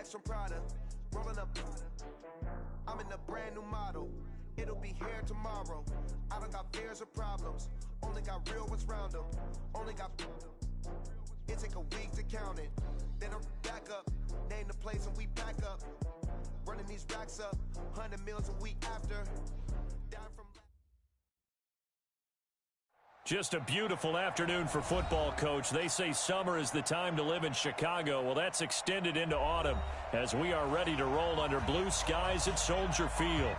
bags from Prada, rolling up. I'm in a brand new model. It'll be here tomorrow. I don't got fears or problems. Only got real ones round them. Only got. It take a week to count it. Then I'm back up. Name the place and we pack up. Running these racks up. 100 meals a week after. Down from. Just a beautiful afternoon for football, Coach. They say summer is the time to live in Chicago. Well, that's extended into autumn as we are ready to roll under blue skies at Soldier Field.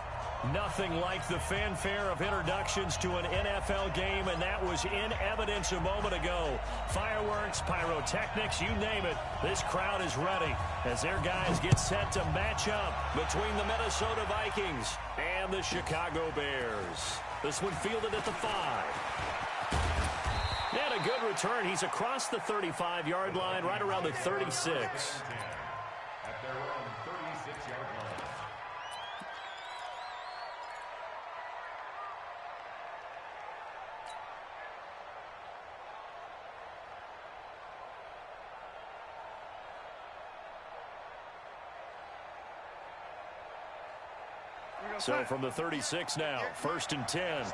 Nothing like the fanfare of introductions to an NFL game, and that was in evidence a moment ago. Fireworks, pyrotechnics, you name it. This crowd is ready as their guys get set to match up between the Minnesota Vikings and the Chicago Bears. This one fielded at the 5. And a good return. He's across the 35-yard line, right around the 36. At their own 36-yard line. So from the 36 now, 1st and 10.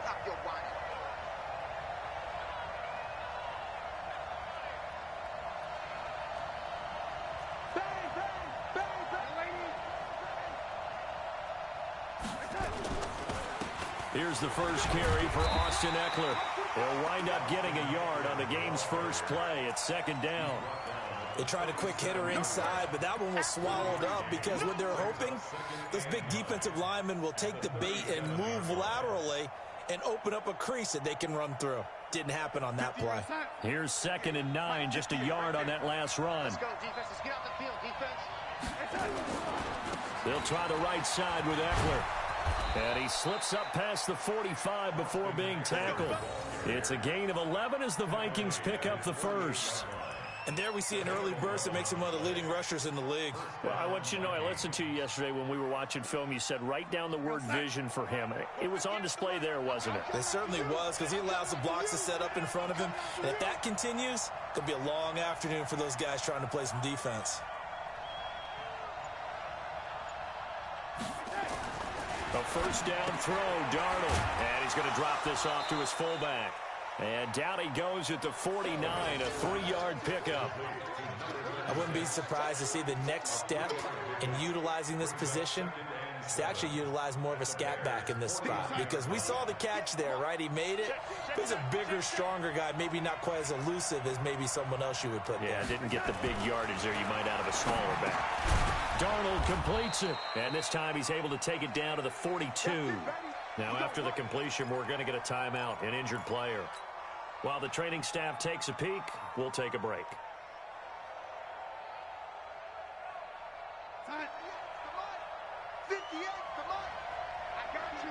Here's the first carry for Austin Eckler. He'll wind up getting a yard on the game's first play. It's 2nd down. They tried a quick hitter inside, but that one was swallowed up because what they're hoping, those big defensive linemen will take the bait and move laterally and open up a crease that they can run through. Didn't happen on that play. Here's 2nd and 9, just a yard on that last run. Let's go, defense. Let's get out the field, defense. They'll try the right side with Eckler. And he slips up past the 45 before being tackled. It's a gain of 11 as the Vikings pick up the first. And there we see an early burst that makes him one of the leading rushers in the league. Well, I want you to know, I listened to you yesterday when we were watching film. You said write down the word vision for him. It was on display there, wasn't it? It certainly was, because he allows the blocks to set up in front of him. And if that continues, it'll be a long afternoon for those guys trying to play some defense. A first down throw, Darnold. And he's going to drop this off to his fullback. And down he goes at the 49, a 3-yard pickup. I wouldn't be surprised to see the next step in utilizing this position is to actually utilize more of a scat back in this spot. Because we saw the catch there, right? He made it. He's a bigger, stronger guy, maybe not quite as elusive as maybe someone else you would put there. Yeah, didn't get the big yardage there you might out of a smaller back. Darnold completes it, and this time he's able to take it down to the 42. Now, after the completion, we're going to get a timeout, an injured player. While the training staff takes a peek, we'll take a break. Come on. 58, come on. I got you.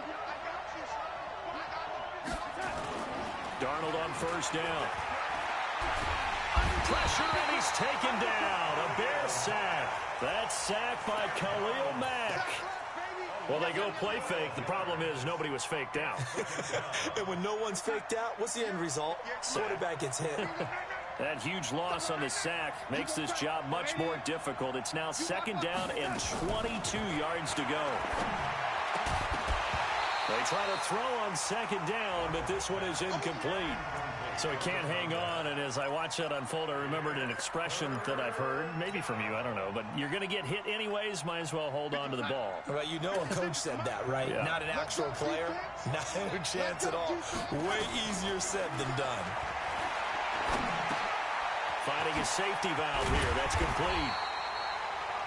Darnold on first down. Pressure, and he's taken down. A Bear sack. That's sacked by Khalil Mack. Well, they go play fake. The problem is nobody was faked out. And when no one's faked out, what's the end result? Quarterback gets hit. That huge loss on the sack makes this job much more difficult. It's now 2nd down and 22 yards to go. They try to throw on 2nd down, but this one is incomplete. So he can't hang on, and as I watch that unfold, I remembered an expression that I've heard, maybe from you, I don't know, but you're going to get hit anyways, might as well hold on to the ball. Well, you know a coach said that, right? Yeah. Not an actual player. Not a chance at all. Way easier said than done. Finding a safety valve here. That's complete.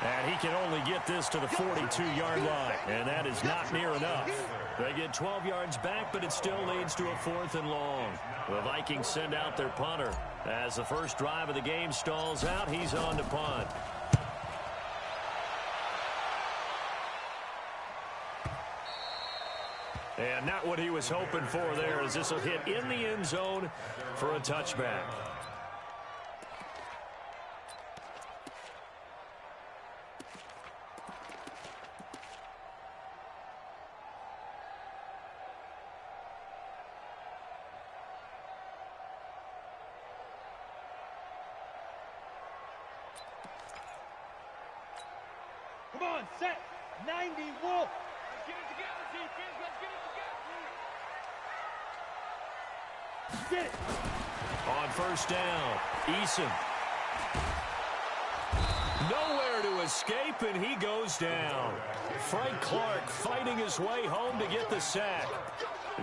And he can only get this to the 42-yard line, and that is not near enough. They get 12 yards back, but it still leads to a 4th and long. The Vikings send out their punter. As the first drive of the game stalls out, he's on to punt. And not what he was hoping for there, as this will hit in the end zone for a touchback. Come on, set. 90 Wolf. Let's get it together, defense. Let's get it together. Get it. On first down, Eason. Nowhere to escape, and he goes down. Frank Clark fighting his way home to get the sack.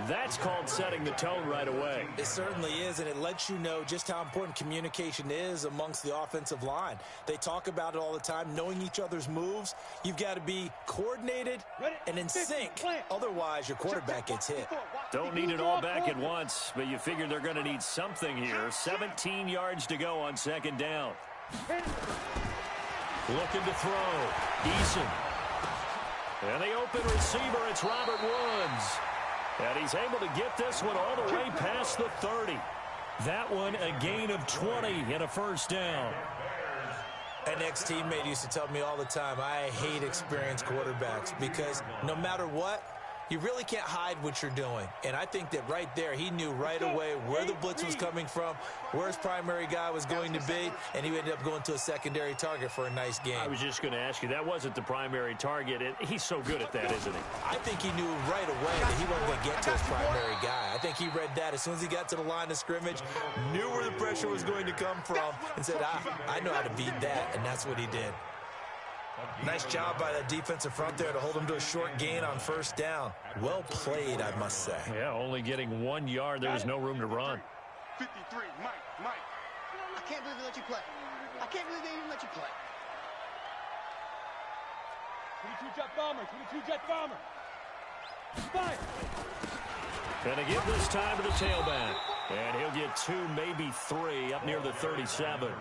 That's called setting the tone right away. It certainly is, and it lets you know just how important communication is amongst the offensive line. They talk about it all the time, knowing each other's moves. You've got to be coordinated and in sync. Otherwise, your quarterback gets hit. Don't need it all back at once, but you figure they're going to need something here. 17 yards to go on second down. Looking to throw. Eason. And the open receiver, it's Robert Woods. And he's able to get this one all the way past the 30. That one a gain of 20 and a first down. An ex-teammate used to tell me all the time, I hate experienced quarterbacks because no matter what, you really can't hide what you're doing. And I think that right there, he knew right away where the blitz was coming from, where his primary guy was going to be, and he ended up going to a secondary target for a nice game. I was just going to ask you, that wasn't the primary target. He's so good at that, isn't he? I think he knew right away that he wasn't going to get to his primary guy. I think he read that as soon as he got to the line of scrimmage, knew where the pressure was going to come from, and said, I know how to beat that, and that's what he did. Nice job by that defensive front there to hold him to a short gain on first down. Well played, I must say. Yeah, only getting 1 yard. There was no room to run. 53, Mike. I can't believe they let you play. I can't believe they even let you play. 22 jet bomber. 22 jet bomber. Fire. Gonna give this time to the tailback. And he'll get 2, maybe 3 up near the 37.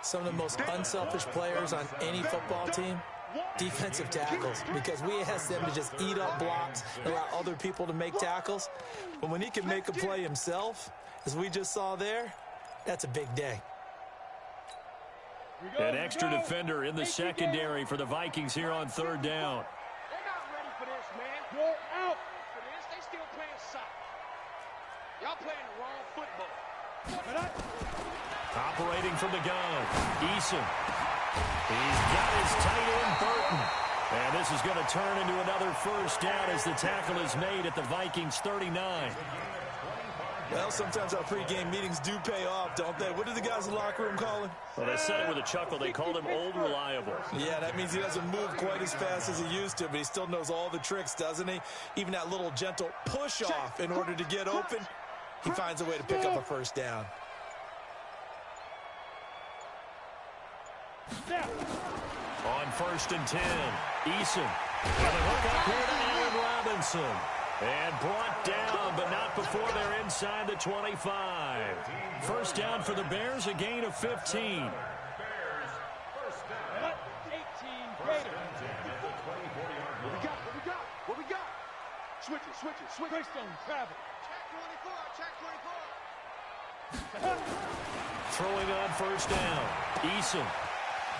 Some of the most unselfish players on any football team, defensive tackles, because we ask them to just eat up blocks and allow other people to make tackles. But when he can make a play himself, as we just saw there, that's a big day. An extra defender in the secondary for the Vikings here on third down. They're not ready for this, man. You're out. For this, they still playing soccer. Y'all playing the wrong football. Operating from the gun, Eason. He's got his tight end, Burton. And this is going to turn into another first down as the tackle is made at the Vikings 39. Well, sometimes our pregame meetings do pay off, don't they? What do the guys in the locker room call him? Well, they said it with a chuckle. They called him Old Reliable. Yeah, that means he doesn't move quite as fast as he used to, but he still knows all the tricks, doesn't he? Even that little gentle push-off in order to get open, he finds a way to pick up a first down. On first and 10, Eason. And a hook up here to Allen Robinson. And brought down, but not before they're inside the 25. First down for the Bears, a gain of 15. 18 greater. What we got? Switch it. Greystone travel. Check 24. Throwing on first down, Eason.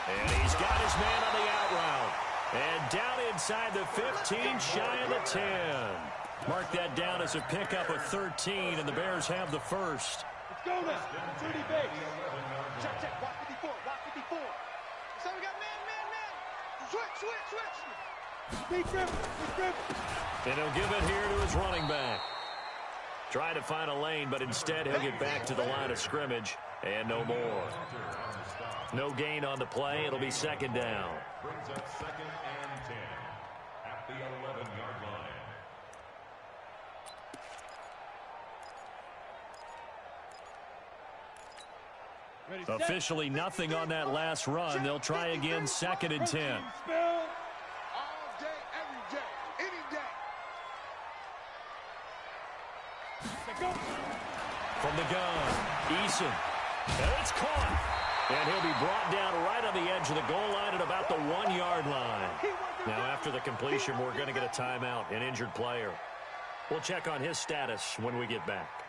And he's got his man on the out route. And down inside the 15, shy of the 10. Mark that down as a pickup of 13, and the Bears have the first. Let's go now. 30 base. Check. Watch 54. So we got man. Switch. Big grip. And he'll give it here to his running back. Trying to find a lane, but instead he'll get back to the line of scrimmage, and no more. No gain on the play. It'll be second down. Brings up second and 10 at the 11-yard line. Ready, Officially nothing on that last run. They'll try again, second and 10. All day, every day, any day. From the gun, Eason. And it's caught. And he'll be brought down right on the edge of the goal line at about the 1-yard line. Now, after the completion, we're going to get a timeout, an injured player. We'll check on his status when we get back.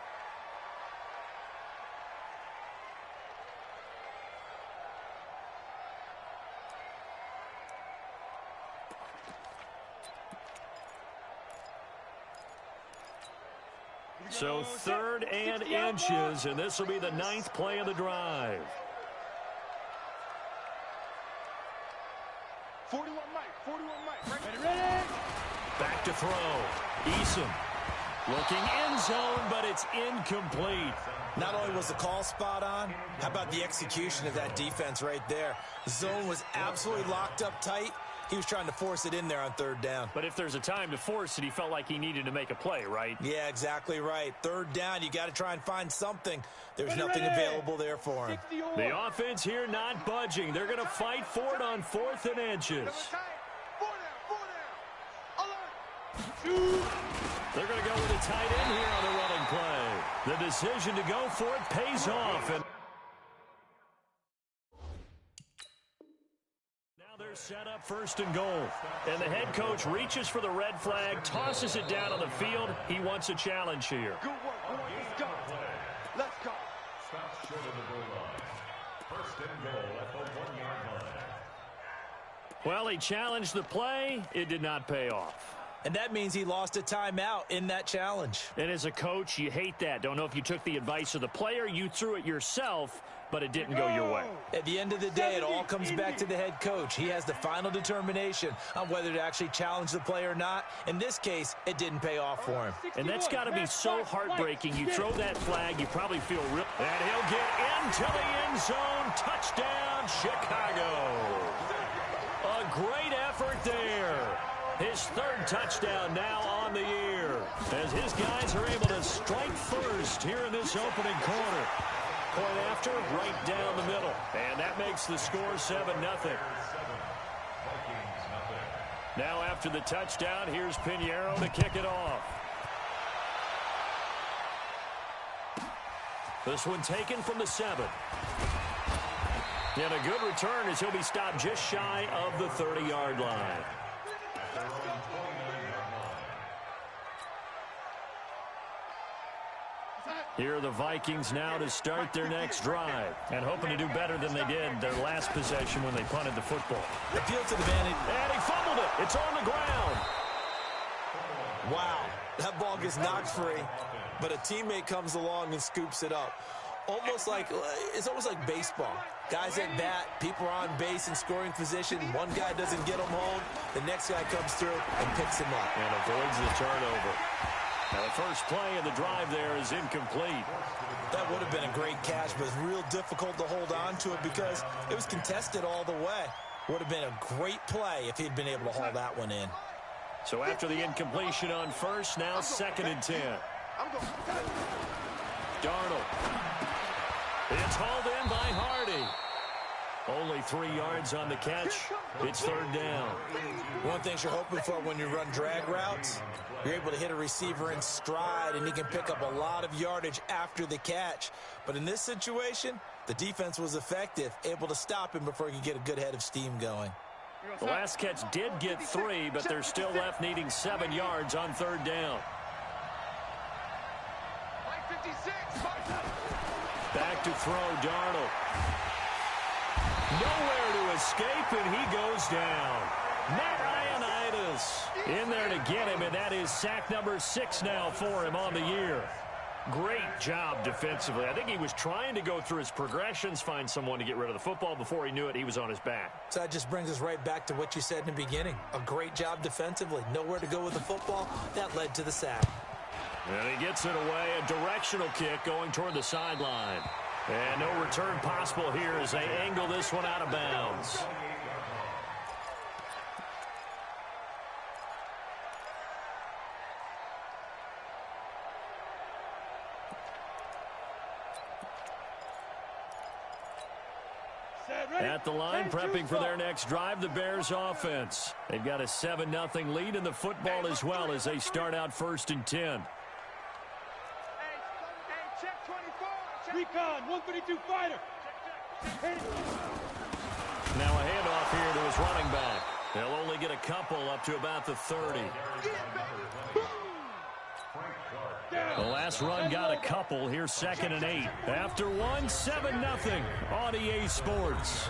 So 3rd and inches, and this will be the 9th play of the drive. 41 Mike. 41 Mike. Ready? Back to throw. Eason looking end zone, but it's incomplete. Not only was the call spot on, how about the execution of that defense right there? The zone was absolutely locked up tight. He was trying to force it in there on third down. But if there's a time to force it, he felt like he needed to make a play, right? Yeah, exactly right. Third down, you got to try and find something. There's nothing available there for him. The offense here not budging. They're going to fight for it on 4th and inches. They're going to go with a tight end here on the running play. The decision to go for it pays off. And now they're set up 1st and goal. And the head coach reaches for the red flag, tosses it down on the field. He wants a challenge here. Good work, boy. Let's go. Let's go. Stop short of the goal line. 1st and goal at the 1-yard line. Well, he challenged the play. It did not pay off. And that means he lost a timeout in that challenge. And as a coach, you hate that. Don't know if you took the advice of the player, you threw it yourself, but it didn't go your way. At the end of the day, it all comes back to the head coach. He has the final determination on whether to actually challenge the play or not. In this case, it didn't pay off for him. And that's got to be so heartbreaking. You throw that flag, you probably feel real. And he'll get into the end zone. Touchdown, Chicago. A great effort there. His 3rd touchdown now on the year, as his guys are able to strike first here in this opening quarter. Point after, right down the middle. And that makes the score 7-0. Now after the touchdown, here's Pinheiro to kick it off. This one taken from the 7. And a good return as he'll be stopped just shy of the 30-yard line. Here are the Vikings now to start their next drive, and hoping to do better than they did their last possession when they punted the football. Appeal to the vantage. And he fumbled it. It's on the ground. Wow, that ball gets knocked free, but a teammate comes along and scoops it up. It's almost like baseball. Guys at bat, people are on base in scoring position. One guy doesn't get him home. The next guy comes through and picks him up. And avoids the turnover. Now the first play of the drive there is incomplete. That would have been a great catch, but it's real difficult to hold on to it because it was contested all the way. Would have been a great play if he'd been able to haul that one in. So after the incompletion on first, now 2nd and 10. Darnold. It's hauled in by Hardy. Only 3 yards on the catch. It's 3rd down. One of the things you're hoping for when you run drag routes, you're able to hit a receiver in stride, and he can pick up a lot of yardage after the catch. But in this situation, the defense was effective, able to stop him before he could get a good head of steam going. The last catch did get 3, but they're still left needing 7 yards on 3rd down. Back to throw, Darnold. Nowhere to escape, and he goes down. Matt Ioannidis in there to get him, and that is sack number 6 now for him on the year. Great job defensively. I think he was trying to go through his progressions, find someone to get rid of the football. Before he knew it, he was on his back. So that just brings us right back to what you said in the beginning. A great job defensively. Nowhere to go with the football. That led to the sack. And he gets it away. A directional kick going toward the sideline. And no return possible here as they angle this one out of bounds. At the line, prepping for their next drive, the Bears offense. They've got a 7-0 lead in the football as well as they start out 1st and 10. Recon, 132 fighter. Now a handoff here to his running back. They'll only get a couple up to about the 30. The last run got a couple. Here's 2nd and 8. After one, 7-0 on EA Sports.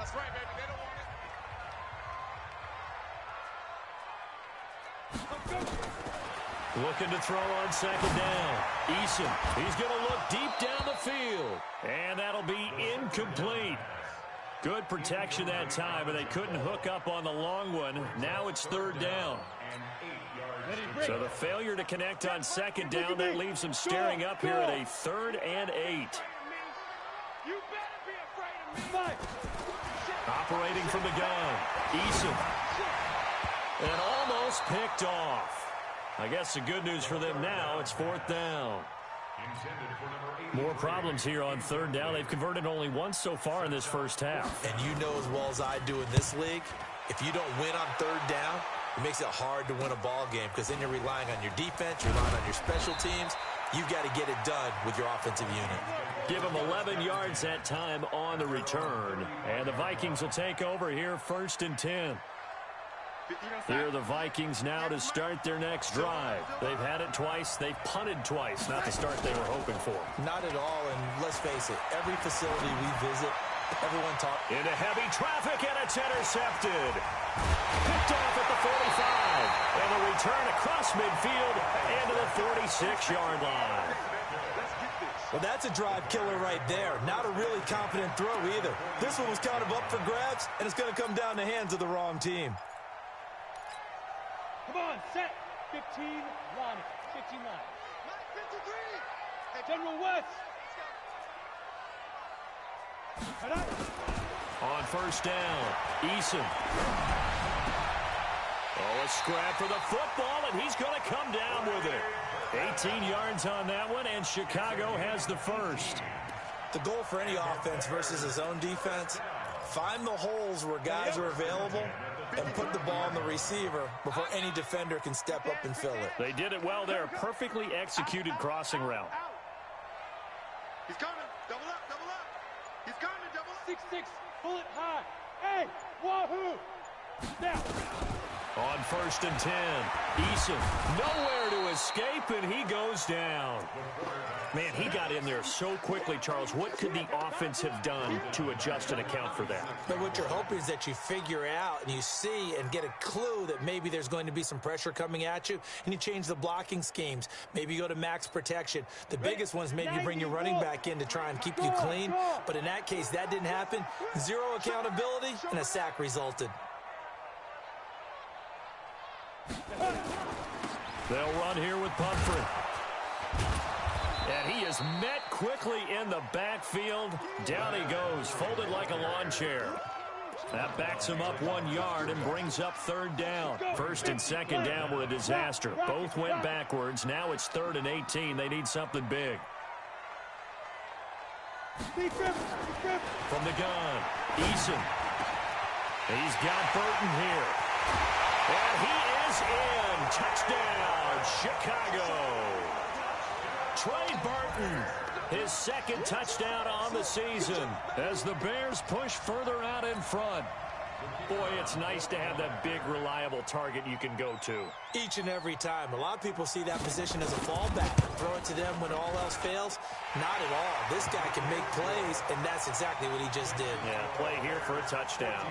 That's right, baby. They don't want it. Looking to throw on second down. Eason, he's going to look deep down the field. And that'll be incomplete. Good protection that time, but they couldn't hook up on the long one. Now it's third down. So the failure to connect on second down, that leaves them staring up here at a 3rd and 8. You better be afraid of me. Operating from the gun. Eason. And almost picked off. I guess the good news for them now, it's 4th down. More problems here on 3rd down. They've converted only once so far in this first half. And you know as well as I do in this league, if you don't win on 3rd down, it makes it hard to win a ball game because then you're relying on your defense, you're relying on your special teams. You've got to get it done with your offensive unit. Give them 11 yards that time on the return. And the Vikings will take over here 1st and 10. Here are the Vikings now to start their next drive. They've had it twice. They've punted twice. Not the start they were hoping for. Not at all, and let's face it, every facility we visit, everyone talks. Into heavy traffic, and it's intercepted. Picked off at the 45. And a return across midfield and to the 46-yard line. Well, that's a drive killer right there. Not a really confident throw either. This one was kind of up for grabs, and it's going to come down the hands of the wrong team. Come on, set. 15 line. 15 line. 53. Hey, General West. On 1st down, Eason. Oh, a scrap for the football, and he's going to come down with it. 18 yards on that one, and Chicago has the first. The goal for any offense versus his own defense, find the holes where guys are available and put the ball on the receiver before any defender can step up and fill it. They did it well there. Perfectly executed crossing route. He's coming. Double up, double up. He's coming, double up. 6-6, pull it high. Hey, wahoo. Now. On 1st and 10, Eason nowhere to escape, and he goes down. Man, he got in there so quickly, Charles. What could the offense have done to adjust and account for that? But what you're hoping is that you figure out and you see and get a clue that maybe there's going to be some pressure coming at you, and you change the blocking schemes. Maybe you go to max protection. The biggest one is maybe you bring your running back in to try and keep you clean. But in that case, that didn't happen. Zero accountability, and a sack resulted. They'll run here with Pumphrey. And he is met quickly in the backfield. Down he goes, folded like a lawn chair. That backs him up 1 yard and brings up 3rd down. 1st and 2nd down were a disaster. Both went backwards. Now it's 3rd and 18. They need something big. From the gun, Eason. He's got Burton here. And he is in. Touchdown, Chicago. Trey Burton, his 2nd touchdown on the season as the Bears push further out in front. Boy, it's nice to have that big, reliable target you can go to. Each and every time. A lot of people see that position as a fallback. Throw it to them when all else fails. Not at all. This guy can make plays, and that's exactly what he just did. Yeah, play here for a touchdown.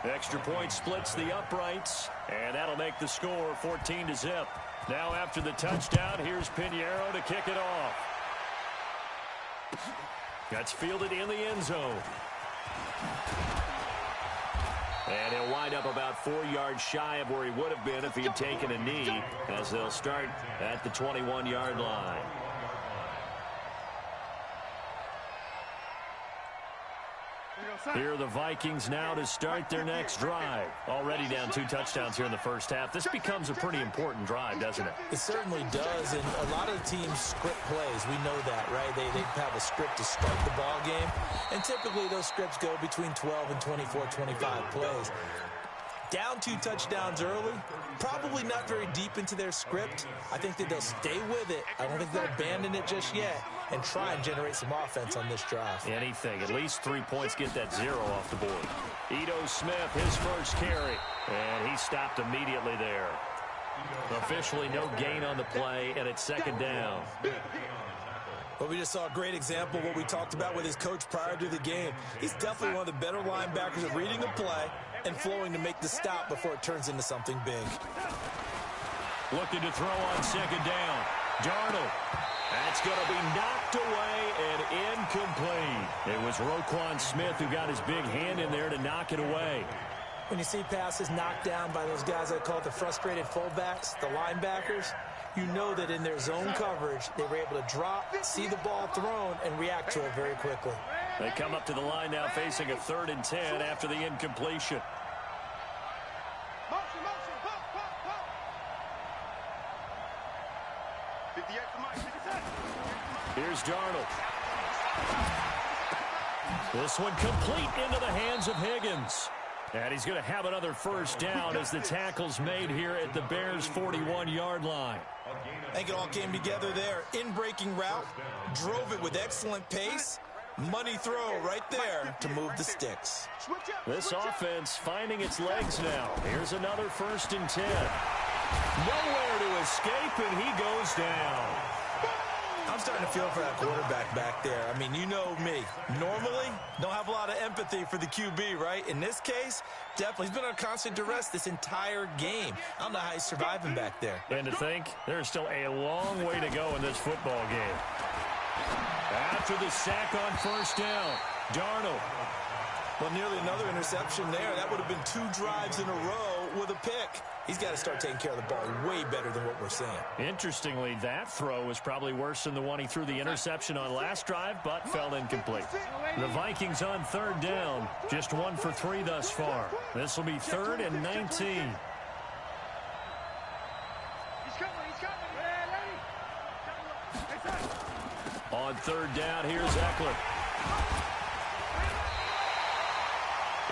Extra point splits the uprights, and that'll make the score 14-0. Now after the touchdown, here's Pinheiro to kick it off. That's fielded in the end zone. And he'll wind up about 4 yards shy of where he would have been if he had taken a knee, as they'll start at the 21-yard line. Here are the Vikings now to start their next drive. Already down 2 touchdowns here in the first half. This becomes a pretty important drive, doesn't it? It certainly does, and a lot of the teams script plays. We know that, right? They have a script to start the ball game, and typically those scripts go between 12 and 24, 25 plays. Down 2 touchdowns early, probably not very deep into their script. I think that they'll stay with it. I don't think they'll abandon it just yet and try and generate some offense on this drive. Anything. At least 3 points, get that 0 off the board. Ito Smith, his first carry, and he stopped immediately there. Officially no gain on the play, and it's 2nd down. Well, we just saw a great example of what we talked about with his coach prior to the game. He's definitely one of the better linebackers at reading a play and flowing to make the stop before it turns into something big. Looking to throw on second down. Darnold. That's going to be knocked away and incomplete. It was Roquan Smith who got his big hand in there to knock it away. When you see passes knocked down by those guys I call the frustrated fullbacks, the linebackers, you know that in their zone coverage, they were able to drop, see the ball thrown, and react to it very quickly. They come up to the line now facing a 3rd and 10 after the incompletion. Here's Darnold. This one complete into the hands of Higgins. And he's going to have another first down as the tackle's made here at the Bears' 41-yard line. I think it all came together there. In-breaking route, drove it with excellent pace. Money throw right there to move the sticks. This offense finding its legs now. Here's another 1st and 10. Nowhere to escape, and he goes down. I'm starting to feel for that quarterback back there. I mean, you know me. Normally, don't have a lot of empathy for the QB, right? In this case, definitely. He's been on constant duress this entire game. I don't know how he's surviving back there. And to think, there's still a long way to go in this football game. After the sack on 1st down, Darnold. Well, nearly another interception there. That would have been 2 drives in a row with a pick. He's got to start taking care of the ball way better than what we're seeing. Interestingly, that throw was probably worse than the one he threw the interception on last drive, but fell incomplete. The Vikings on 3rd down, just 1 for 3 thus far. This will be 3rd and 19. He's coming. On 3rd down, here's Eckler.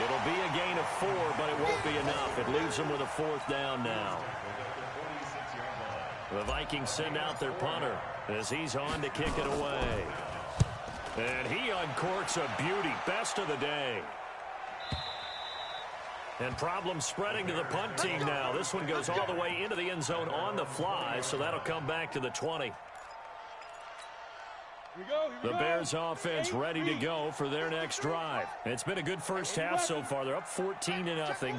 It'll be a gain of 4, but it won't be enough. It leaves them with a 4th down now. The Vikings send out their punter as he's on to kick it away. And he uncorks a beauty. Best of the day. And problems spreading to the punt team now. This one goes all the way into the end zone on the fly, so that'll come back to the 20. The Bears offense ready to go for their next drive. It's been a good first half so far. They're up 14-0.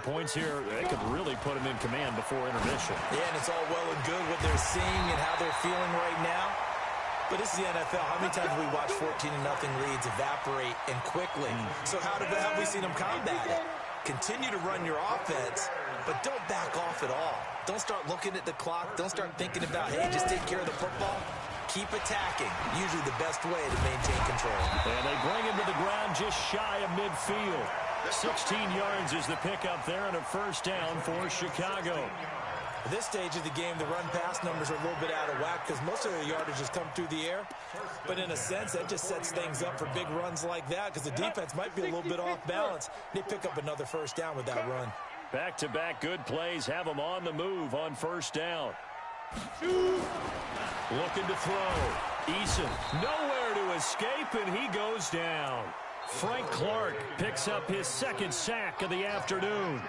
Points here, they could really put them in command before intermission. Yeah, and it's all well and good what they're seeing and how they're feeling right now. But this is the NFL. How many times have we watched 14-0 leads evaporate and quickly? So how have we seen them combat it? Continue to run your offense, but don't back off at all. Don't start looking at the clock. Don't start thinking about, hey, just take care of the football. Keep attacking. Usually the best way to maintain control. And they bring him to the ground just shy of midfield. 16 yards is the pickup there and a first down for Chicago. At this stage of the game, the run-pass numbers are a little bit out of whack because most of their yardage has come through the air. But in a sense, that just sets things up for big runs like that because the defense might be a little bit off balance. They pick up another first down with that run. Back-to-back good plays have them on the move on first down. Looking to throw. Eason nowhere to escape, and he goes down. Frank Clark picks up his 2nd sack of the afternoon.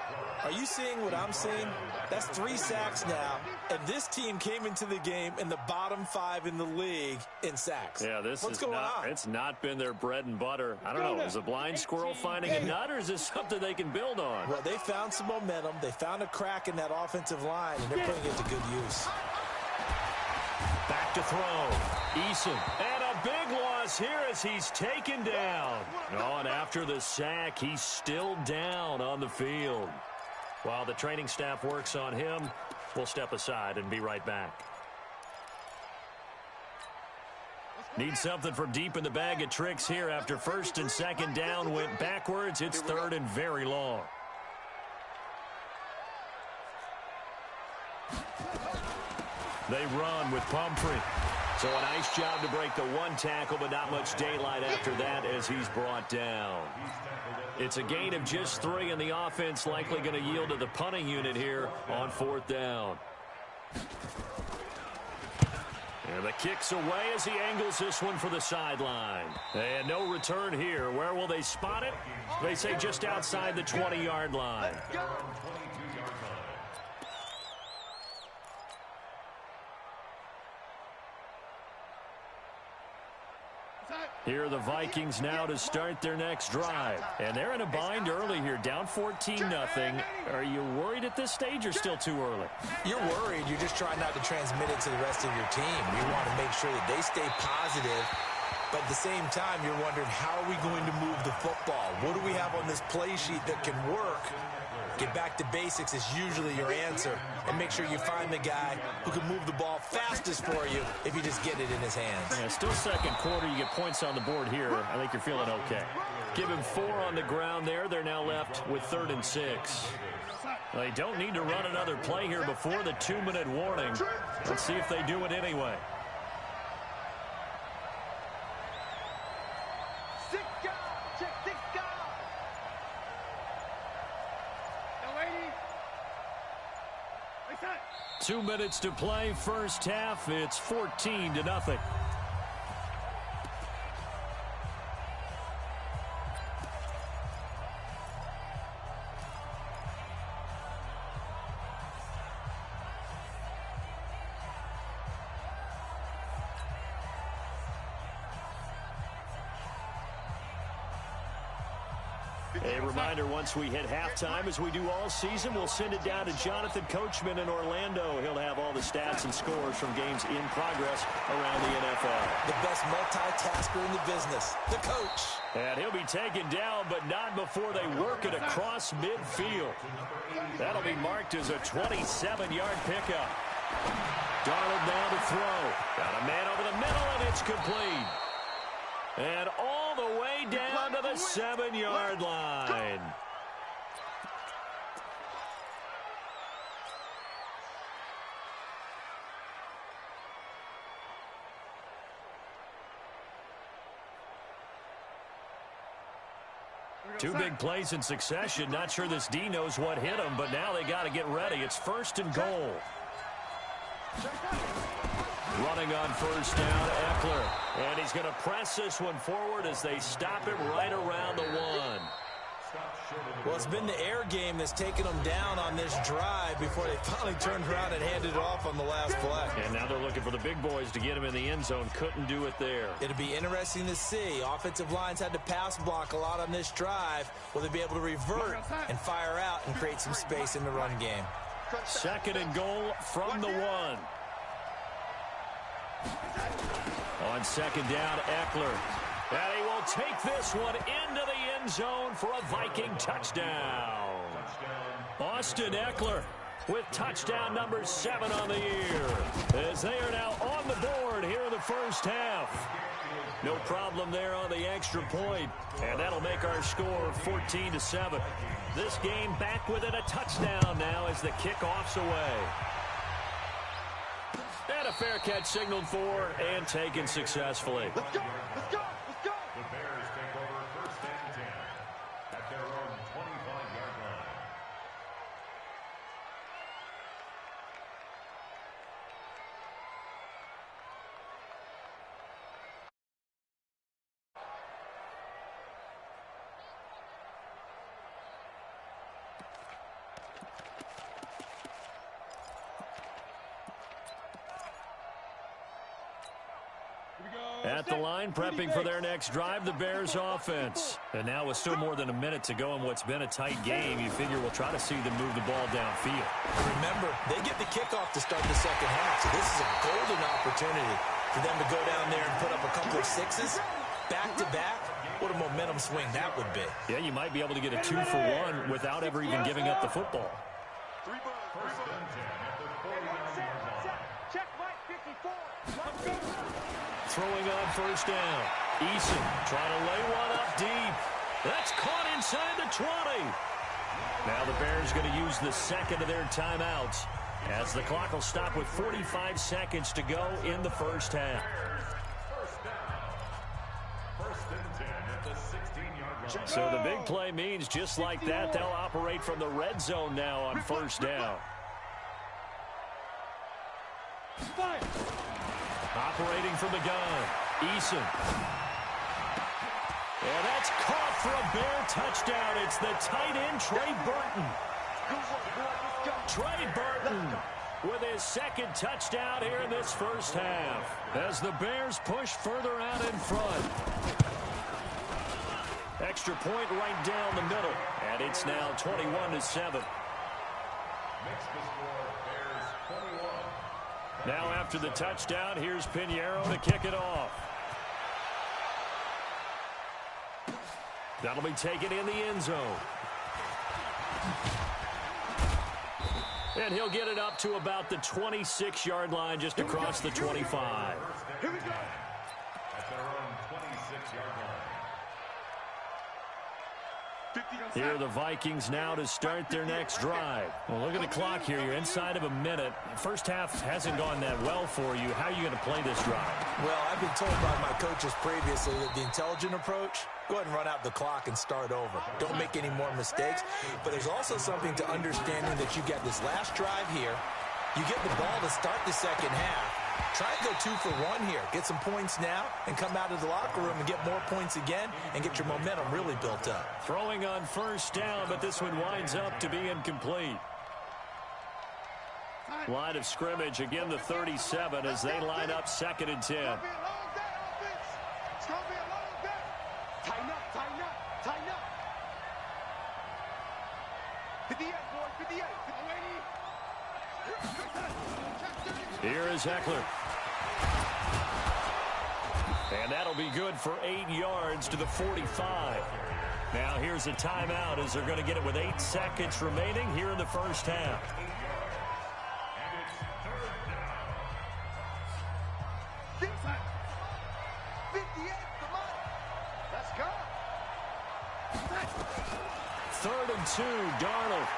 Are you seeing what I'm seeing? That's 3 sacks now, and this team came into the game in the bottom 5 in the league in sacks. Yeah, What's going on? It's not been their bread and butter. I don't know, is a blind squirrel finding a nut, or is this something they can build on? Well, they found some momentum. They found a crack in that offensive line, and they're putting it to good use. Back to throw. Eason. And a big loss here as he's taken down. Oh, and after the sack, he's still down on the field. While the training staff works on him, we'll step aside and be right back. Need something from deep in the bag of tricks here after 1st and 2nd down went backwards. It's 3rd and very long. They run with Pumphrey. So a nice job to break the 1 tackle, but not much daylight after that as he's brought down. It's a gain of just 3, and the offense likely going to yield to the punting unit here on 4th down. And the kick's away as he angles this one for the sideline. And no return here. Where will they spot it? They say just outside the 20-yard line. Here are the Vikings now to start their next drive. And they're in a bind early here, down 14-0. Are you worried at this stage or still too early? You're worried. You're just trying not to transmit it to the rest of your team. You want to make sure that they stay positive. But at the same time, you're wondering, how are we going to move the football? What do we have on this play sheet that can work? Get back to basics is usually your answer. And make sure you find the guy who can move the ball fastest for you if you just get it in his hands. Yeah, still second quarter. You get points on the board here. I think you're feeling okay. Give him 4 on the ground there. They're now left with 3rd and 6. They don't need to run another play here before the 2-minute warning. Let's see if they do it anyway. Six guys. 2 minutes to play, first half. It's 14-0. A reminder, once we hit halftime, as we do all season, we'll send it down to Jonathan Coachman in Orlando. He'll have all the stats and scores from games in progress around the NFL. The best multitasker in the business, the coach. And he'll be taken down, but not before they work it across midfield. That'll be marked as a 27-yard pickup. Darnold now to throw. Got a man over the middle, and it's complete. And all the way down to the 7-yard line. Two big plays in succession. Not sure this D knows what hit him, but now they got to get ready. It's 1st and goal. Running on first down, Eckler. And he's going to press this one forward as they stop him right around the 1. Well, it's been the air game that's taken them down on this drive before they finally turned around and handed it off on the last play. And now they're looking for the big boys to get him in the end zone. Couldn't do it there. It'll be interesting to see. Offensive lines had to pass block a lot on this drive. Will they be able to revert and fire out and create some space in the run game? 2nd and goal from the 1. On 2nd down, Eckler. And he will take this one into the end zone for a Viking touchdown. Austin Eckler with touchdown number 7 on the year, as they are now on the board here in the first half. No problem there on the extra point, and that'll make our score 14-7. This game back within a touchdown now as the kickoff's away. And a fair catch signaled for and taken successfully. Let's go. Let's go. Let's go. The Bears take over 1st and 10 at their own 25-yard line. At the line, prepping for their next drive, the Bears offense. And now with still more than a minute to go in what's been a tight game, you figure we'll try to see them move the ball downfield. Remember, they get the kickoff to start the second half, so this is a golden opportunity for them to go down there and put up a couple of 6s back-to-back. What a momentum swing that would be. Yeah, you might be able to get a 2-for-1 without ever even giving up the football. 1st and 10 at the 49-yard line. Check Mike 54. Let's go. Throwing on first down. Eason trying to lay one up deep. That's caught inside the 20. Now the Bears going to use the 2nd of their timeouts as the clock will stop with 45 seconds to go in the first half. First down. 1st and 10 at the 16-yard line. So the big play means just like that, they'll operate from the red zone now on first down. Operating from the gun, Eason. And that's caught for a Bear touchdown. It's the tight end, Trey Burton. Trey Burton with his second touchdown here in this first half as the Bears push further out in front. Extra point right down the middle, and it's now 21-7. Now after the touchdown, here's Pinheiro to kick it off. That'll be taken in the end zone. And he'll get it up to about the 26-yard line just across the 25. Here we go. At their own 26-yard line. Here are the Vikings now to start their next drive. Well, look at the clock here. You're inside of a minute. First half hasn't gone that well for you. How are you going to play this drive? Well, I've been told by my coaches previously that the intelligent approach, go ahead and run out the clock and start over. Don't make any more mistakes. But there's also something to understanding that you get this last drive here. You get the ball to start the second half. Try and go 2 for 1 here. Get some points now and come out of the locker room and get more points again and get your momentum really built up. Throwing on first down, but this one winds up to be incomplete. Line of scrimmage, again the 37 as they line up 2nd and 10. It's going to be a long day. Tighten up, tighten up, tighten up. 58, boy, 58, 58. Here is Eckler. And that'll be good for 8 yards to the 45. Now here's a timeout as they're going to get it with 8 seconds remaining here in the first half. Let's go. 3rd and 2, Darnold.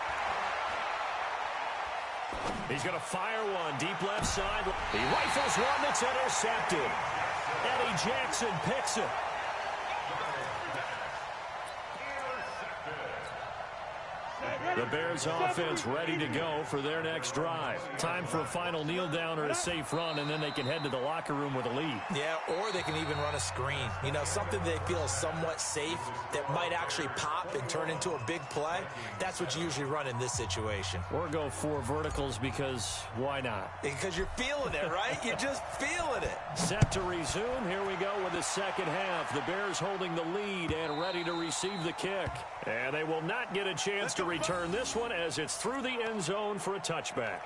He's going to fire one deep left side. He rifles one that's intercepted. Eddie Jackson picks it. The Bears offense ready to go for their next drive. Time for a final kneel down or a safe run, and then they can head to the locker room with a lead. Yeah, or they can even run a screen. You know, something they feel somewhat safe that might actually pop and turn into a big play. That's what you usually run in this situation. Or go 4 verticals because why not? Because you're feeling it, right? You're just feeling it. Set to resume. Here we go with the second half. The Bears holding the lead and ready to receive the kick. And they will not get a chance to return this one as it's through the end zone for a touchback.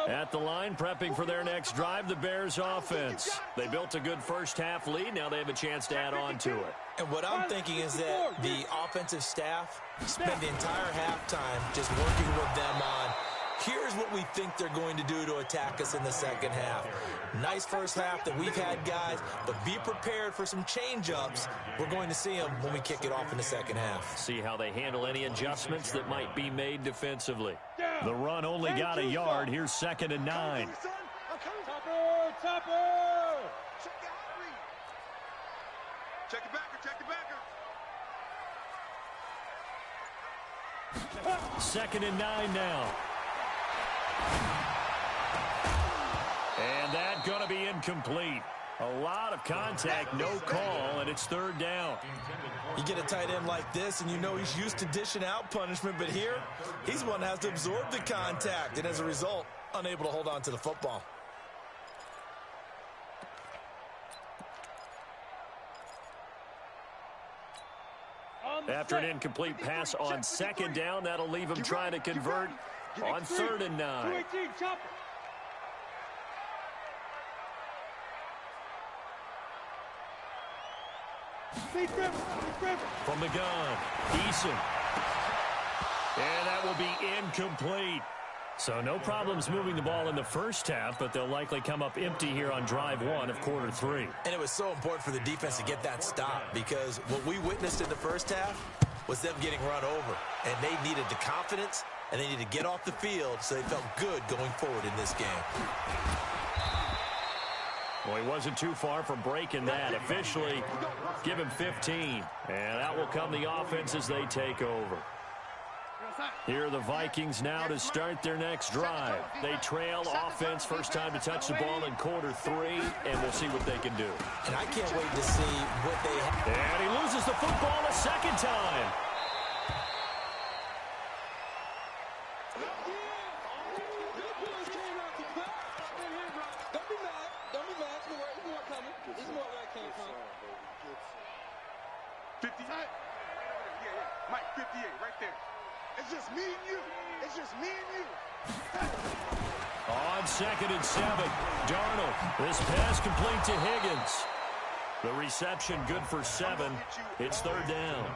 At the line, prepping for their next drive, the Bears offense. They built a good first half lead. Now they have a chance to add on to it. And what I'm thinking is that the offensive staff spend the entire halftime just working with them on, here's what we think they're going to do to attack us in the second half. Nice first half that we've had, guys, but be prepared for some change-ups. We're going to see them when we kick it off in the second half. See how they handle any adjustments that might be made defensively. The run only got a yard. Here's 2nd and 9. Topper! Check the backer, check the backer. 2nd and 9 now. And that's going to be incomplete. A lot of contact, no call, and it's 3rd down. You get a tight end like this, and you know he's used to dishing out punishment, but here, he's one that has to absorb the contact, and as a result, unable to hold on to the football. After an incomplete pass on 2nd down, that'll leave him trying to convert on 3rd and 9. 218, chopper. From the gun, Eason. And that will be incomplete. So no problems moving the ball in the first half, but they'll likely come up empty here on drive 1 of quarter 3. And it was so important for the defense to get that stop because what we witnessed in the first half was them getting run over. And they needed the confidence, and they needed to get off the field so they felt good going forward in this game. Well, he wasn't too far from breaking that. Officially, give him 15. And out will come the offense as they take over. Here are the Vikings now to start their next drive. They trail offense, first time to touch the ball in quarter 3, and we'll see what they can do. And I can't wait to see what they have. And he loses the football a second time. Mike, 58, right there. It's just me and you. It's just me and you. On 2nd and 7, Darnold. This pass complete to Higgins. The reception good for 7. It's 3rd down.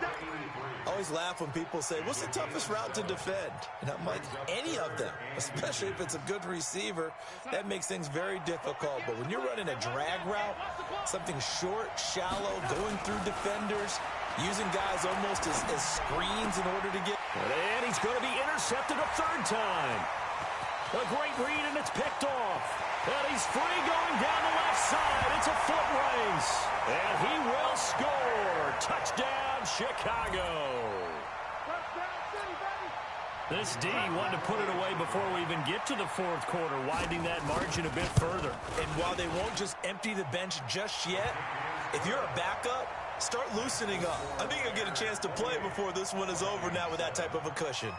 I always laugh when people say, what's the toughest route to defend? And I'm like, any of them, especially if it's a good receiver. That makes things very difficult. But when you're running a drag route, something short, shallow, going through defenders, using guys almost as screens in order to get... And he's going to be intercepted a 3rd time. A great read, and it's picked off. And he's free going down the left side. It's a foot race. And he will score. Touchdown, Chicago. This D wanted to put it away before we even get to the 4th quarter, widening that margin a bit further. And while they won't just empty the bench just yet, if you're a backup, start loosening up. I think you'll get a chance to play before this one is over now with that type of a cushion.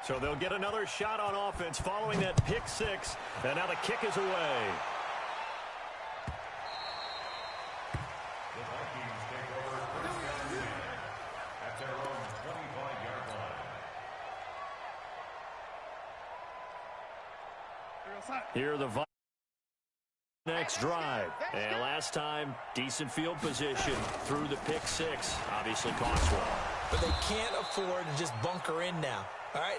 So they'll get another shot on offense following that pick 6. And now the kick is away. The Vikings take over first and 10 at their own 25-yard line. Here are the Vikings. Next drive. And last time, decent field position through the pick 6. Obviously cost one. But they can't afford to just bunker in now. All right,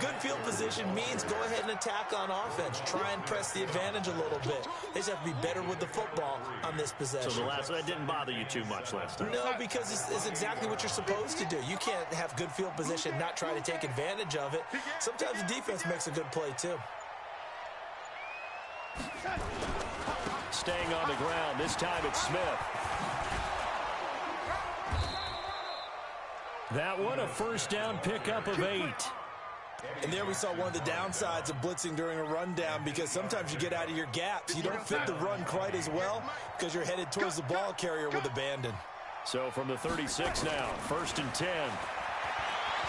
good field position means go ahead and attack on offense. Try and press the advantage a little bit. They just have to be better with the football on this possession. So that didn't bother you too much last time? No, because it's exactly what you're supposed to do. You can't have good field position, not try to take advantage of it. Sometimes the defense makes a good play, too. Staying on the ground. This time it's Smith. That one a first down pickup of 8. And there we saw one of the downsides of blitzing during a rundown, because sometimes you get out of your gaps. You don't fit the run quite as well because you're headed towards the ball carrier with abandon. So from the 36 now, 1st and 10.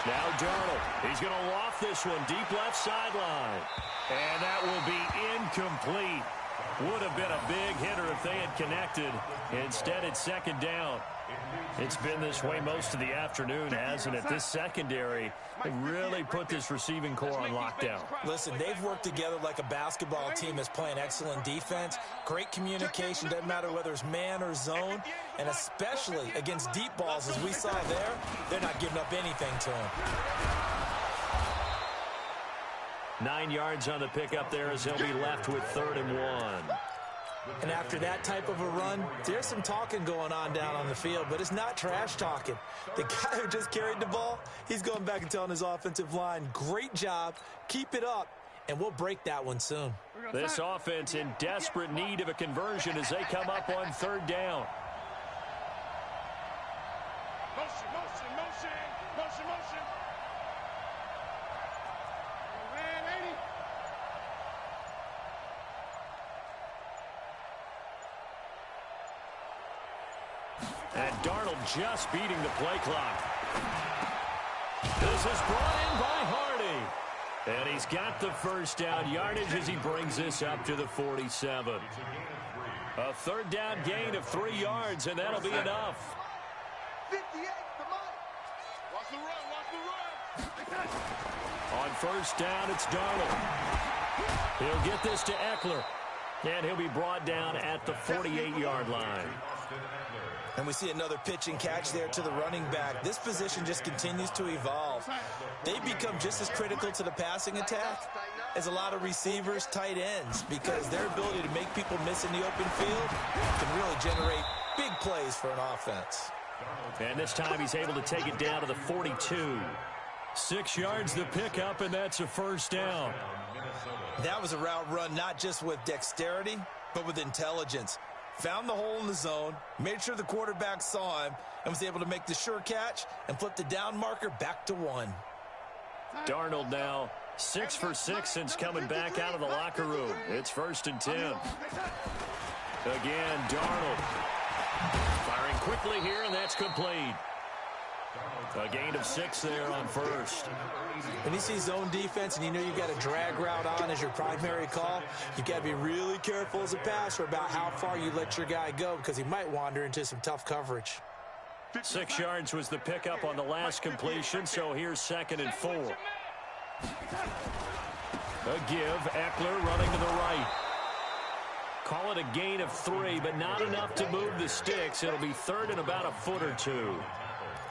Now Darnold. He's going to loft this one deep left sideline. And that will be incomplete. Would have been a big hitter if they had connected. Instead, it's 2nd down. It's been this way most of the afternoon, hasn't it? This secondary really put this receiving core on lockdown. Listen, they've worked together like a basketball team that's playing excellent defense. Great communication, doesn't matter whether it's man or zone. And especially against deep balls, as we saw there, they're not giving up anything to him. 9 yards on the pickup there as he'll be left with 3rd and 1. And after that type of a run, there's some talking going on down on the field, but it's not trash talking. The guy who just carried the ball, he's going back and telling his offensive line, great job, keep it up, and we'll break that one soon. This offense in desperate need of a conversion as they come up on 3rd down. Motion, motion, motion, motion, motion. And Darnold just beating the play clock. This is brought in by Hardy. And he's got the first down yardage as he brings this up to the 47. A 3rd down gain of 3 yards, and that'll be enough. 58 for Mike. Watch the run, watch the run. On 1st down, it's Darnold. He'll get this to Eckler. And he'll be brought down at the 48-yard line. And we see another pitch and catch there to the running back. This position just continues to evolve. They become just as critical to the passing attack as a lot of receivers, tight ends, because their ability to make people miss in the open field can really generate big plays for an offense. And this time he's able to take it down to the 42. 6 yards the pickup, and that's a first down. That was a route run not just with dexterity, but with intelligence. found the hole in the zone, made sure the quarterback saw him, and was able to make the sure catch and flip the down marker back to 1. Darnold now 6 for 6 since coming back out of the locker room. It's 1st and 10. Again, Darnold firing quickly here, and that's complete. A gain of 6 there on 1st. When you see zone defense and you know you've got a drag route on as your primary call, you've got to be really careful as a passer about how far you let your guy go because he might wander into some tough coverage. 6 yards was the pickup on the last completion, so here's 2nd and 4. A give, Eckler running to the right. Call it a gain of 3, but not enough to move the sticks. It'll be 3rd and about a foot or 2.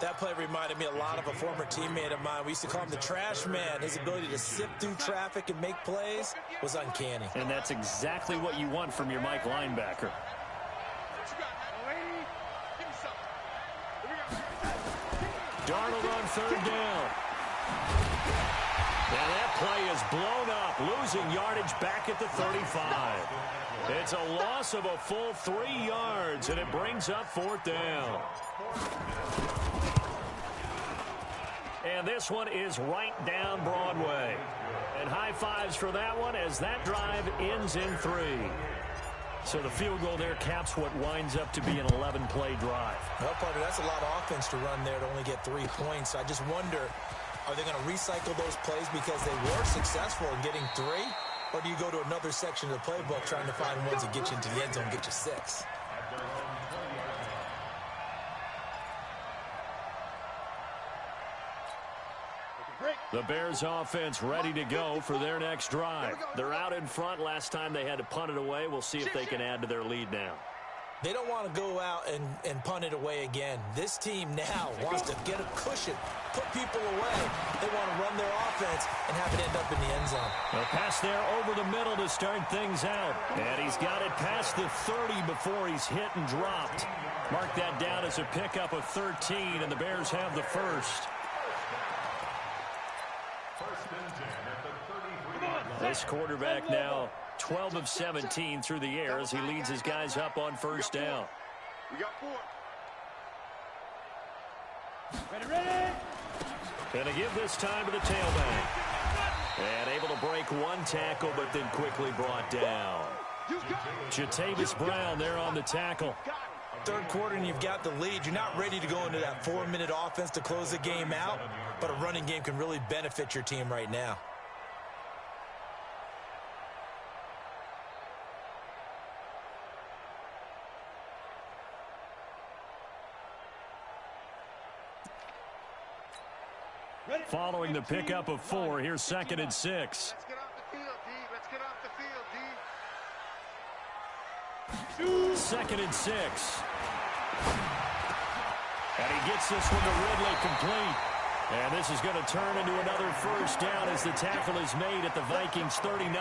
That play reminded me a lot of a former teammate of mine. We used to call him the trash man. His ability to sift through traffic and make plays was uncanny. And that's exactly what you want from your Mike linebacker. Darnold on 3rd down. And that play is blown up, losing yardage back at the 35. It's a loss of a full 3 yards, and it brings up 4th down. And this one is right down Broadway. And high fives for that one as that drive ends in 3. So the field goal there caps what winds up to be an 11-play drive. Well, partner, that's a lot of offense to run there to only get 3 points. I just wonder, are they going to recycle those plays because they were successful in getting 3? Or do you go to another section of the playbook trying to find ones that get you into the end zone and get you 6? The Bears offense ready to go for their next drive. They're out in front. Last time they had to punt it away. We'll see if they can add to their lead now. They don't want to go out and punt it away again. This team now wants to get a cushion, put people away. They want to run their offense and have it end up in the end zone. A pass there over the middle to start things out. And he's got it past the 30 before he's hit and dropped. Mark that down as a pickup of 13, and the Bears have the first. This quarterback now 12 of 17 through the air as he leads his guys up on 1st down. We got 4. And a give this time to the tailback. And able to break 1 tackle, but then quickly brought down. Jatavis Brown there on the tackle. 3rd quarter and you've got the lead. You're not ready to go into that 4-minute offense to close the game out, but a running game can really benefit your team right now. Following the pickup of 4, here's 2nd and 6. Let's get off the field, D. Let's get off the field, D. 2nd and 6. And he gets this one to Ridley complete. And this is going to turn into another 1st down as the tackle is made at the Vikings 39.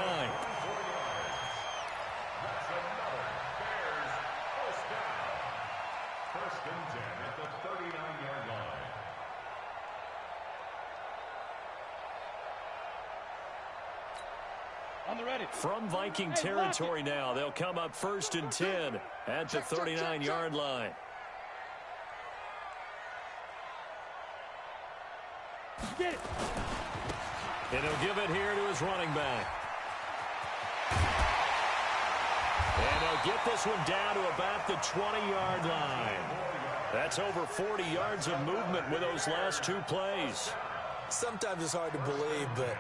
From Viking territory now, they'll come up 1st and 10 at the 39-yard line. Get it. And he'll give it here to his running back. And he'll get this one down to about the 20-yard line. That's over 40 yards of movement with those last 2 plays. Sometimes it's hard to believe, but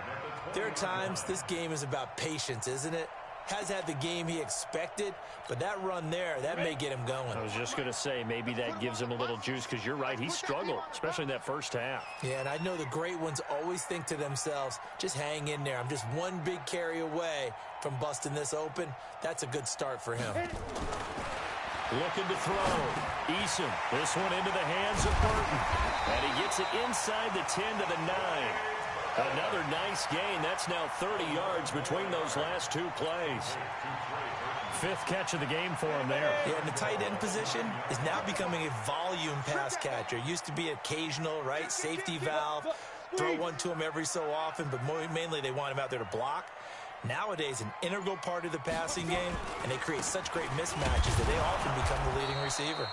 there are times this game is about patience, isn't it? Has had the game he expected, but that run there, that may get him going. I was just going to say, maybe that gives him a little juice because you're right, he struggled, especially in that first half. Yeah, and I know the great ones always think to themselves, just hang in there. I'm just one big carry away from busting this open. That's a good start for him. Looking to throw. Eason, this one into the hands of Burton. And he gets it inside the 10 to the 9. Another nice gain. That's now 30 yards between those last 2 plays. 5th catch of the game for him there. Yeah, and the tight end position is now becoming a volume pass catcher. Used to be occasional, right? Safety valve. Throw one to him every so often, but mainly they want him out there to block. nowadays an integral part of the passing game, and they create such great mismatches that they often become the leading receiver.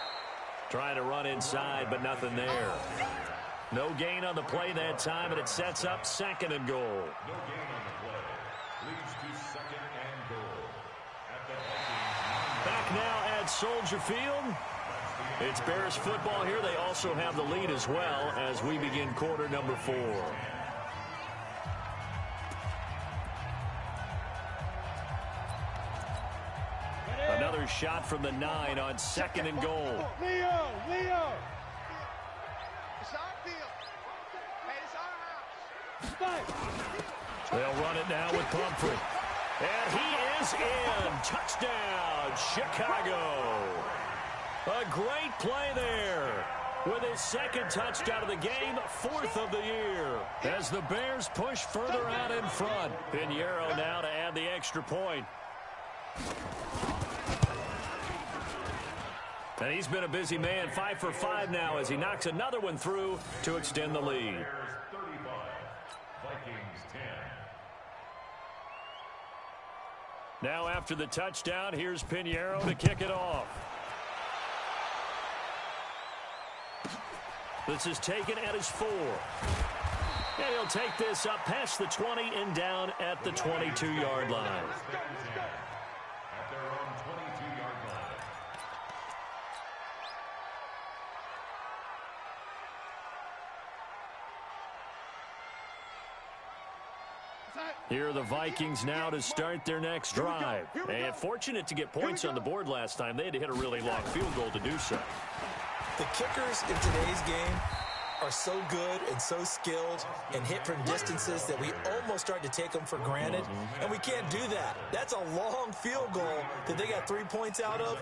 Trying to run inside, but nothing there. No gain on the play that time, and it sets up 2nd and goal. No gain on the play. Leads to 2nd and goal. At the Vikings. Back now at Soldier Field. It's Bears football here. They also have the lead as well as we begin quarter number 4. Another shot from the 9 on 2nd and goal. Leo! It's our field. Hey, it's our house. They'll run it now with Pumphrey. And he is in. Touchdown, Chicago. A great play there. With his 2nd touchdown of the game, 4th of the year. As the Bears push further out in front. Pinheiro now to add the extra point. And he's been a busy man, 5 for 5 now as he knocks another one through to extend the lead. Bears 35, Vikings 10. Now after the touchdown, here's Pinheiro to kick it off. This is taken at his 4. And he'll take this up past the 20 and down at the 22-yard line. At their own 22-yard line. Here are the Vikings now to start their next drive. And fortunate to get points on the board last time. They had to hit a really long field goal to do so. The kickers in today's game are so good and so skilled and hit from distances that we almost start to take them for granted, and we can't do that. That's a long field goal that they got 3 points out of.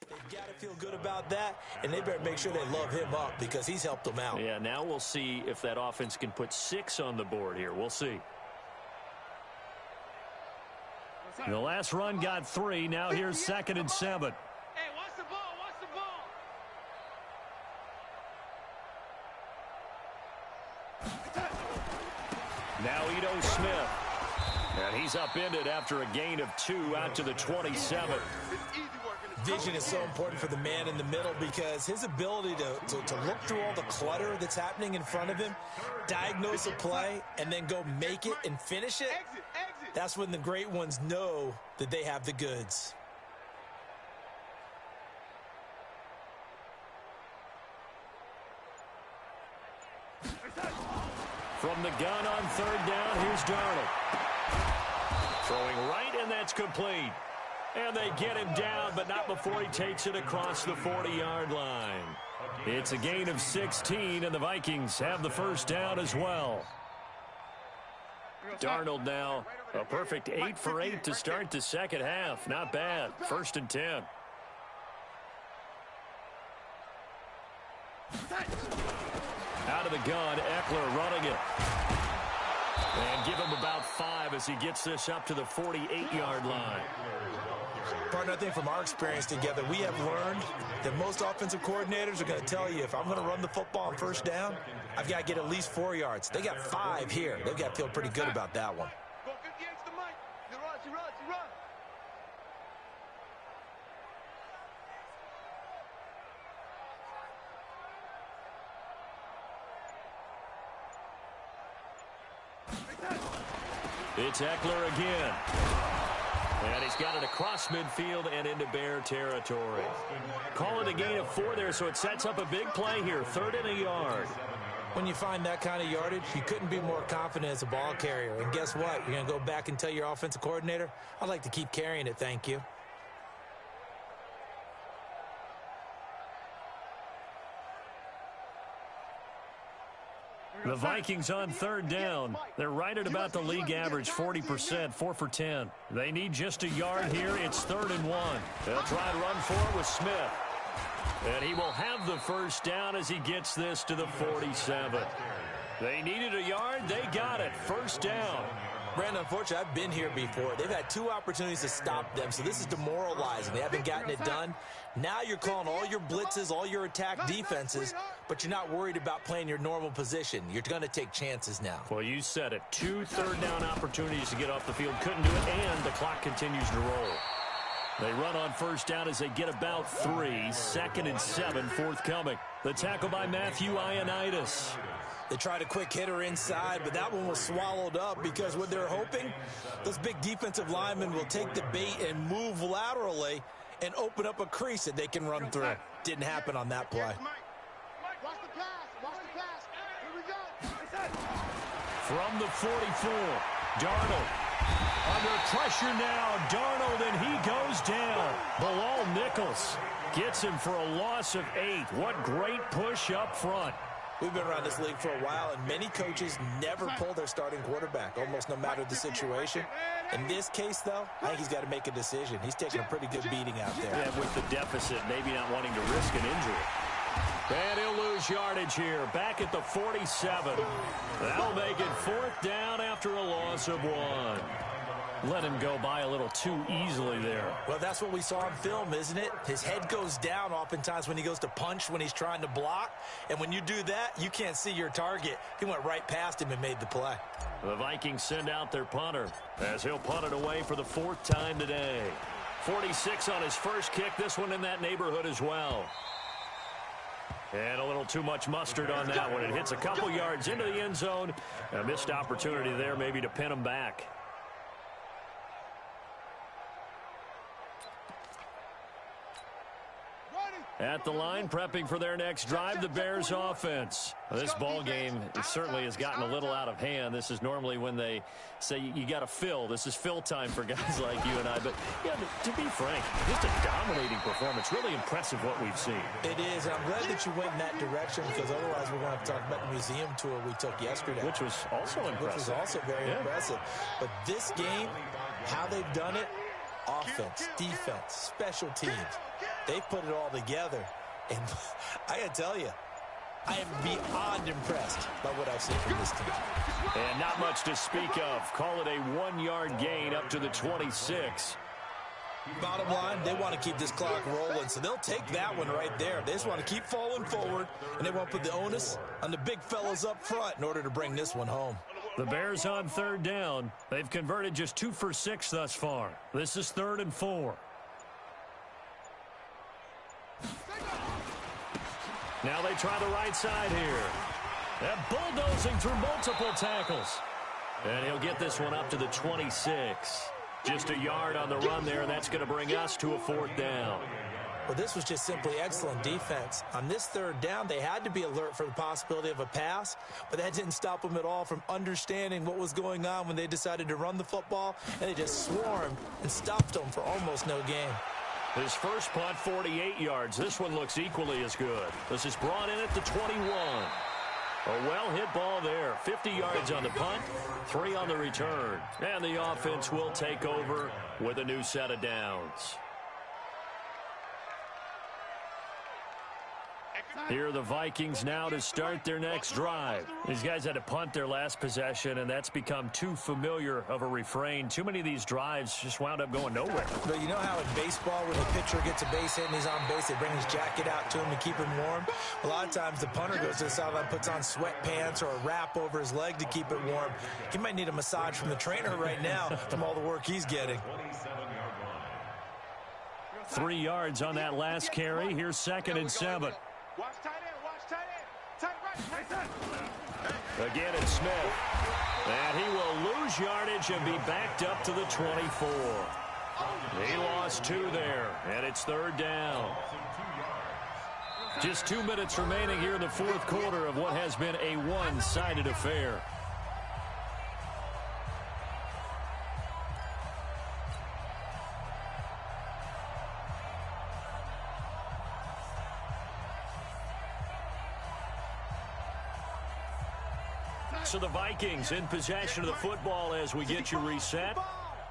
They've got to feel good about that, and they better make sure they love him up because he's helped them out. Yeah, now we'll see if that offense can put 6 on the board here. We'll see. The last run got 3. Now here's 2nd and 7. Hey, watch the ball, watch the ball. Now Ito Smith. And he's upended after a gain of 2 out to the 27. Vision is so important for the man in the middle because his ability to look through all the clutter that's happening in front of him, diagnose a play, and then go make it and finish it, that's when the great ones know that they have the goods. From the gun on 3rd down, here's Darnold. Throwing right, and that's complete. And they get him down, but not before he takes it across the 40-yard line. It's a gain of 16, and the Vikings have the first down as well. Darnold now a perfect 8 for 8 to start the second half. Not bad. 1st and 10. Out of the gun, Eckler running it. And give him about 5 as he gets this up to the 48-yard line. Partner, I think from our experience together, we have learned that most offensive coordinators are going to tell you if I'm going to run the football on 1st down, I've got to get at least 4 yards. They got 5 here. They've got to feel pretty good about that one. Go 50 against the mic. You run. It's Eckler again. And he's got it across midfield and into Bear territory. Call it a gain of 4 there, so it sets up a big play here. 3rd and a yard. When you find that kind of yardage, you couldn't be more confident as a ball carrier. And guess what? You're going to go back and tell your offensive coordinator, I'd like to keep carrying it, thank you. The Vikings on third down. They're right at about the league average, 40%, 4 for 10. They need just a yard here. It's 3rd and 1. They'll try to run for it with Smith. And he will have the first down as he gets this to the 47. They needed a yard. They got it. First down. Brandon, unfortunately, I've been here before. They've had 2 opportunities to stop them, so this is demoralizing. They haven't gotten it done. Now you're calling all your blitzes, all your attack defenses, but you're not worried about playing your normal position. You're going to take chances now. Well, you said it. 2 third-down opportunities to get off the field. Couldn't do it, and the clock continues to roll. They run on first down as they get about 3. 2nd and 7 forthcoming. The tackle by Matthew Ioannidis. They tried a quick hitter inside, but that one was swallowed up because what they're hoping, those big defensive linemen will take the bait and move laterally and open up a crease that they can run through. Didn't happen on that play. Watch the pass. Watch the pass. Here we go. From the 44, Darnold. Under pressure now, Darnold, and he goes down. Bilal Nichols gets him for a loss of 8. What great push up front. We've been around this league for a while, and many coaches never pull their starting quarterback, almost no matter the situation. In this case, though, I think he's got to make a decision. He's taking a pretty good beating out there. Yeah, with the deficit, maybe not wanting to risk an injury. And he'll lose yardage here, back at the 47. That'll make it 4th down after a loss of 1. Let him go by a little too easily there. Well, that's what we saw on film, isn't it? His head goes down oftentimes when he goes to punch, when he's trying to block. And when you do that, you can't see your target. He went right past him and made the play. The Vikings send out their punter as he'll punt it away for the 4th time today. 46 on his first kick. This one in that neighborhood as well. And a little too much mustard on that one. It hits a couple yards into the end zone. A missed opportunity there maybe to pin him back. At the line, prepping for their next drive, the Bears offense. This ball game certainly has gotten a little out of hand. This is normally when they say you got to fill. This is fill time for guys like you and I. But yeah, to be frank, just a dominating performance. Really impressive what we've seen. It is, and I'm glad that you went in that direction because otherwise we're going to have to talk about the museum tour we took yesterday. Which was also impressive. Which was also very impressive. But this game, how they've done it, offense, defense, special teams, they've put it all together. And I got to tell you, I am beyond impressed by what I've seen from this team. And not much to speak of. Call it a 1-yard gain up to the 26. Bottom line, they want to keep this clock rolling, so they'll take that one right there. They just want to keep falling forward, and they want to put the onus on the big fellas up front in order to bring this one home. The Bears on 3rd down. They've converted just 2 for 6 thus far. This is 3rd and 4. Now they try the right side here. They're bulldozing through multiple tackles. And he'll get this one up to the 26. Just a yard on the run there, and that's going to bring us to a 4th down. Well, this was just simply excellent defense. On this 3rd down, they had to be alert for the possibility of a pass, but that didn't stop them at all from understanding what was going on when they decided to run the football, and they just swarmed and stopped them for almost no gain. His first punt, 48 yards. This one looks equally as good. This is brought in at the 21. A well-hit ball there. 50 yards on the punt, 3 on the return. And the offense will take over with a new set of downs. Here are the Vikings now to start their next drive. These guys had to punt their last possession, and that's become too familiar of a refrain. Too many of these drives just wound up going nowhere. But you know how in baseball, when the pitcher gets a base hit and he's on base, they bring his jacket out to him to keep him warm? A lot of times the punter goes to the sideline, puts on sweatpants or a wrap over his leg to keep it warm. He might need a massage from the trainer right now from all the work he's getting. 3 yards on that last carry. Here's 2nd and 7. Watch tight end, watch tight end. Tight right, tight. Again, it's Smith. And he will lose yardage and be backed up to the 24. He lost 2 there, and it's 3rd down. Just 2 minutes remaining here in the fourth quarter of what has been a one-sided affair. So the Vikings in possession of the football as we get you reset.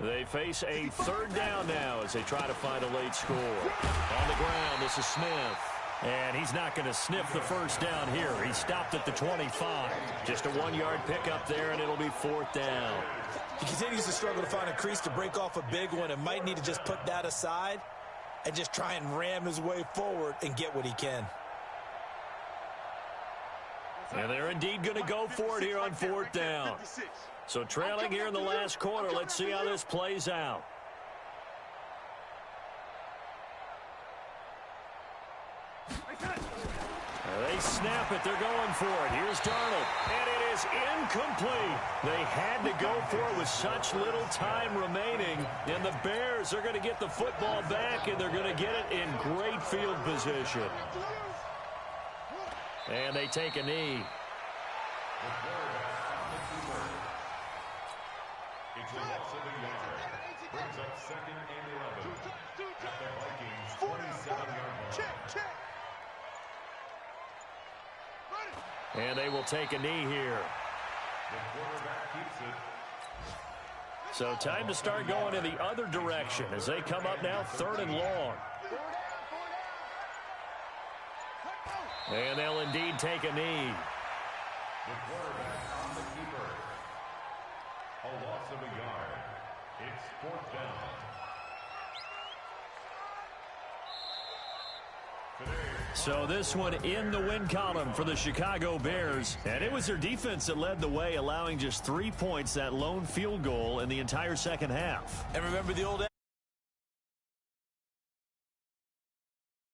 They face a third down now as they try to find a late score. On the ground, this is Smith. And he's not going to sniff the first down here. He stopped at the 25. Just a 1-yard pickup there, and it'll be fourth down. He continues to struggle to find a crease to break off a big one and might need to just put that aside and just try and ram his way forward and get what he can. And they're indeed going to go for it here on fourth down. So trailing here in the last quarter, let's see how this plays out. They snap it. They're going for it. Here's Darnold. And it is incomplete. They had to go for it with such little time remaining. And the Bears are going to get the football back, and they're going to get it in great field position. And they take a knee. It's a loss of a yard. Brings up 2nd and 11. At the Vikings 27-yard line. Check. And they will take a knee here. The quarterback keeps it. So time to start going in the other direction as they come up now 3rd and long. And they'll indeed take a knee. The quarterback on the keeper. A loss of a yard. It's 4th down. So this one in the win column for the Chicago Bears. And it was their defense that led the way, allowing just 3 points, that lone field goal in the entire second half. And remember the old